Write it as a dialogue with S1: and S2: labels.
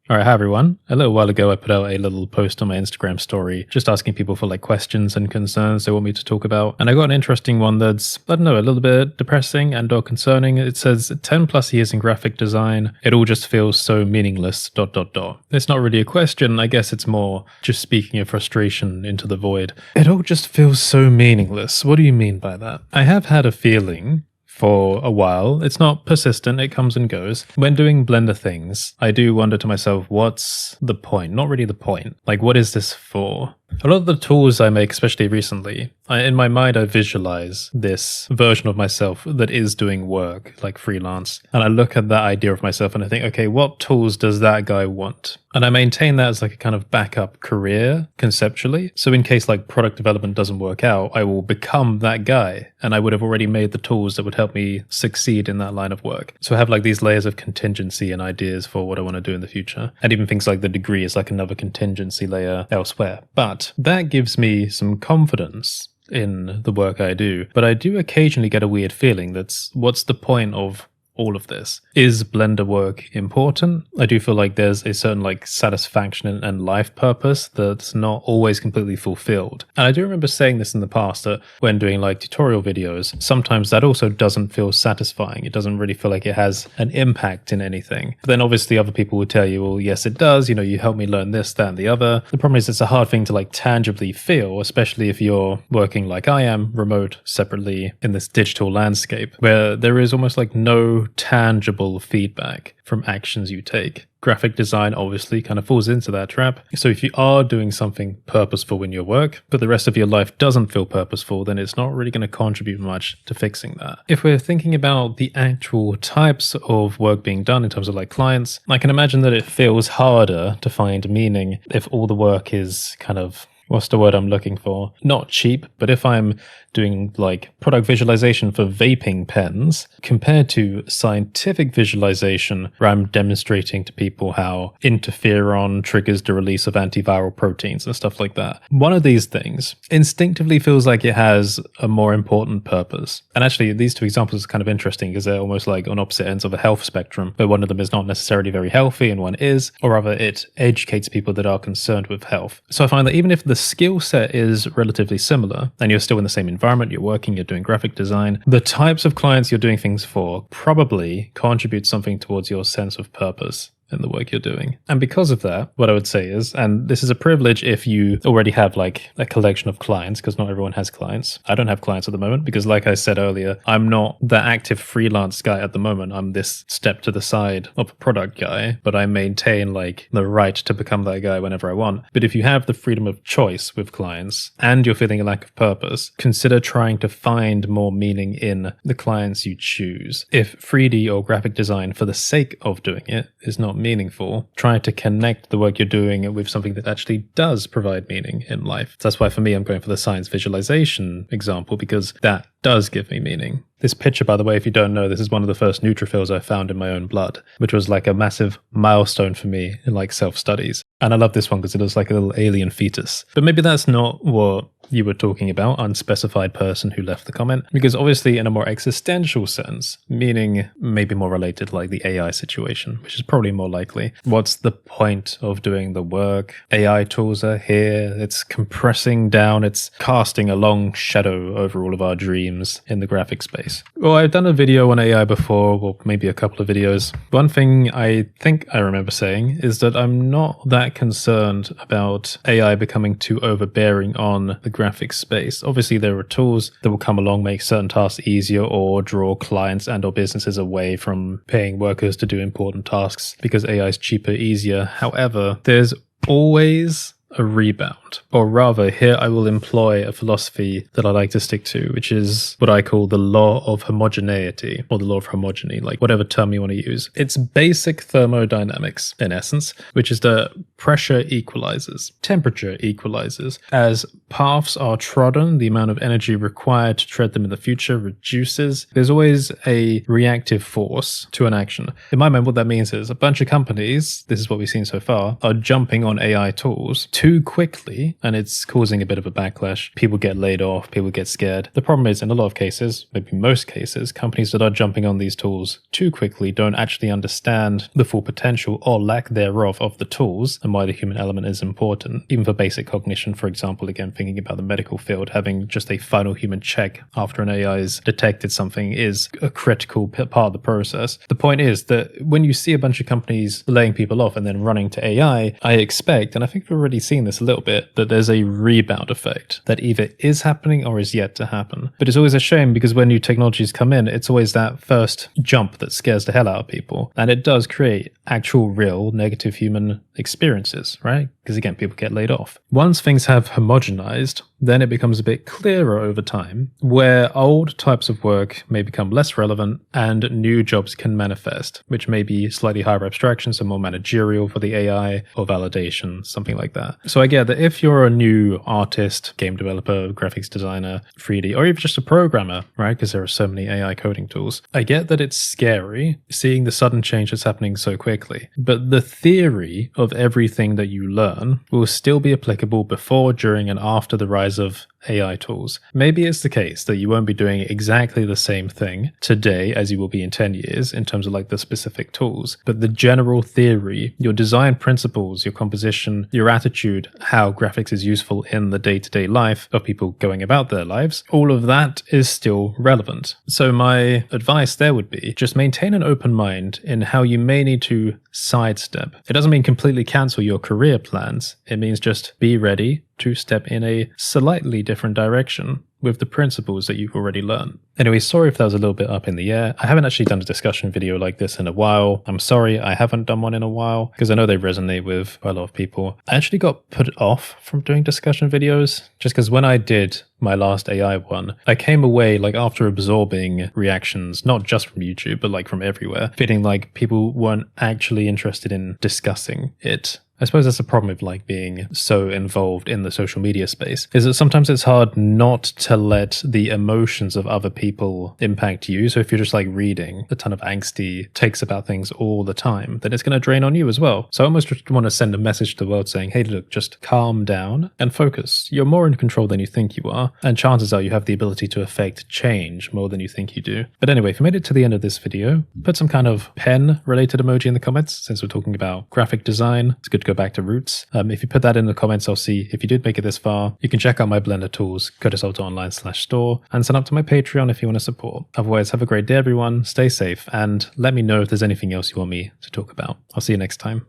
S1: All right, hi everyone. A little while ago, I put out a little post on my Instagram story just asking people for like questions and concerns they want me to talk about. And I got an interesting one that's, I don't know, a little bit depressing and or concerning. It says 10 plus years in graphic design. It all just feels so meaningless, ... It's not really a question. I guess it's more just speaking of frustration into the void. It all just feels so meaningless. What do you mean by that? I have had a feeling for a while. It's not persistent, it comes and goes. When doing Blender things, I do wonder to myself, what's the point? Not really the point. Like, what is this for? A lot of the tools I make, especially recently, in my mind I visualize this version of myself that is doing work, like freelance. And I look at that idea of myself and I think, okay, what tools does that guy want? And I maintain that as like a kind of backup career conceptually. So in case like product development doesn't work out, I will become that guy. And I would have already made the tools that would help me succeed in that line of work. So I have like these layers of contingency and ideas for what I want to do in the future. And even things like the degree is like another contingency layer elsewhere. But that gives me some confidence in the work I do. But I do occasionally get a weird feeling that's what's the point of all of this? Is Blender work important? I do feel like there's a certain like satisfaction and life purpose that's not always completely fulfilled. And I do remember saying this in the past that when doing like tutorial videos, sometimes that also doesn't feel satisfying. It doesn't really feel like it has an impact in anything. But then obviously other people would tell you, well, yes, it does. You know, you helped me learn this, that, and the other. The problem is it's a hard thing to like tangibly feel, especially if you're working like I am, remote, separately in this digital landscape where there is almost like no tangible feedback from actions you take. Graphic design obviously kind of falls into that trap. So if you are doing something purposeful in your work, but the rest of your life doesn't feel purposeful, then it's not really going to contribute much to fixing that. If we're thinking about the actual types of work being done in terms of like clients, I can imagine that it feels harder to find meaning if all the work is kind of, what's the word I'm looking for? Not cheap, but if I'm doing like product visualization for vaping pens compared to scientific visualization where I'm demonstrating to people how interferon triggers the release of antiviral proteins and stuff like that. One of these things instinctively feels like it has a more important purpose. And actually these two examples are kind of interesting because they're almost like on opposite ends of a health spectrum, where one of them is not necessarily very healthy and one is, or rather it educates people that are concerned with health. So I find that even if the skill set is relatively similar and you're still in the same environment, you're working, you're doing graphic design, the types of clients you're doing things for probably contribute something towards your sense of purpose in the work you're doing. And because of that, what I would say is, and this is a privilege if you already have like a collection of clients, because not everyone has clients. I don't have clients at the moment because like I said earlier, I'm not the active freelance guy at the moment. I'm this step to the side of a product guy, but I maintain like the right to become that guy whenever I want. But if you have the freedom of choice with clients and you're feeling a lack of purpose, consider trying to find more meaning in the clients you choose. If 3D or graphic design for the sake of doing it is not meaningful, try to connect the work you're doing with something that actually does provide meaning in life. That's why for me, I'm going for the science visualization example, because that does give me meaning. This picture, by the way, if you don't know, this is one of the first neutrophils I found in my own blood, which was like a massive milestone for me in like self-studies. And I love this one because it looks like a little alien fetus. But maybe that's not what you were talking about, unspecified person who left the comment, because obviously in a more existential sense, meaning maybe more related like the AI situation, which is probably more likely. What's the point of doing the work? AI tools are here, it's compressing down, it's casting a long shadow over all of our dreams in the graphic space. Well, I've done a video on AI before, or maybe a couple of videos. One thing I think I remember saying is that I'm not that concerned about AI becoming too overbearing on the graphics space. Obviously, there are tools that will come along, make certain tasks easier, or draw clients and or businesses away from paying workers to do important tasks because AI is cheaper, easier. However, there's always a rebound. Or rather, here I will employ a philosophy that I like to stick to, which is what I call the law of homogeneity, or the law of homogeny, like whatever term you want to use. It's basic thermodynamics, in essence, which is that pressure equalizes, temperature equalizes. As paths are trodden, the amount of energy required to tread them in the future reduces. There's always a reactive force to an action. In my mind, what that means is a bunch of companies, this is what we've seen so far, are jumping on AI tools to too quickly, and it's causing a bit of a backlash. People get laid off, people get scared. The problem is, in a lot of cases, maybe most cases, companies that are jumping on these tools too quickly don't actually understand the full potential or lack thereof of the tools and why the human element is important. Even for basic cognition, for example, again, thinking about the medical field, having just a final human check after an AI has detected something is a critical part of the process. The point is that when you see a bunch of companies laying people off and then running to AI, I expect, and I think we've already seen this a little bit, that there's a rebound effect that either is happening or is yet to happen. But it's always a shame because when new technologies come in, it's always that first jump that scares the hell out of people. And it does create actual, real negative human experiences, right? Because again, people get laid off. Once things have homogenized, then it becomes a bit clearer over time where old types of work may become less relevant and new jobs can manifest, which may be slightly higher abstraction, so more managerial for the AI or validation, something like that. So I get that if you're a new artist, game developer, graphics designer, 3D, or even just a programmer, right? Because there are so many AI coding tools. I get that it's scary seeing the sudden change that's happening so quickly, but the theory of everything that you learn will still be applicable before, during, and after the rise of AI tools. Maybe it's the case that you won't be doing exactly the same thing today as you will be in 10 years in terms of like the specific tools, but the general theory, your design principles, your composition, your attitude, how graphics is useful in the day-to-day life of people going about their lives, all of that is still relevant. So my advice there would be just maintain an open mind in how you may need to sidestep. It doesn't mean completely cancel your career plans. It means just be ready to step in a slightly different direction with the principles that you've already learned. Anyway, sorry if that was a little bit up in the air. I haven't actually done a discussion video like this in a while. I'm sorry I haven't done one in a while because I know they resonate with quite a lot of people. I actually got put off from doing discussion videos just because when I did my last AI one, I came away like after absorbing reactions, not just from YouTube, but like from everywhere, feeling like people weren't actually interested in discussing it. I suppose that's the problem with like being so involved in the social media space, is that sometimes it's hard not to let the emotions of other people impact you. So if you're just like reading a ton of angsty takes about things all the time, then it's going to drain on you as well. So I almost just want to send a message to the world saying, hey, look, just calm down and focus. You're more in control than you think you are. And chances are you have the ability to affect change more than you think you do. But anyway, if you made it to the end of this video, put some kind of pen related emoji in the comments. Since we're talking about graphic design, it's good to go back to roots. If you put that in the comments, I'll see if you did make it this far. You can check out my Blender tools, go to saltoonline/store, and sign up to my Patreon if you want to support. Otherwise, have a great day, everyone. Stay safe, and let me know if there's anything else you want me to talk about. I'll see you next time.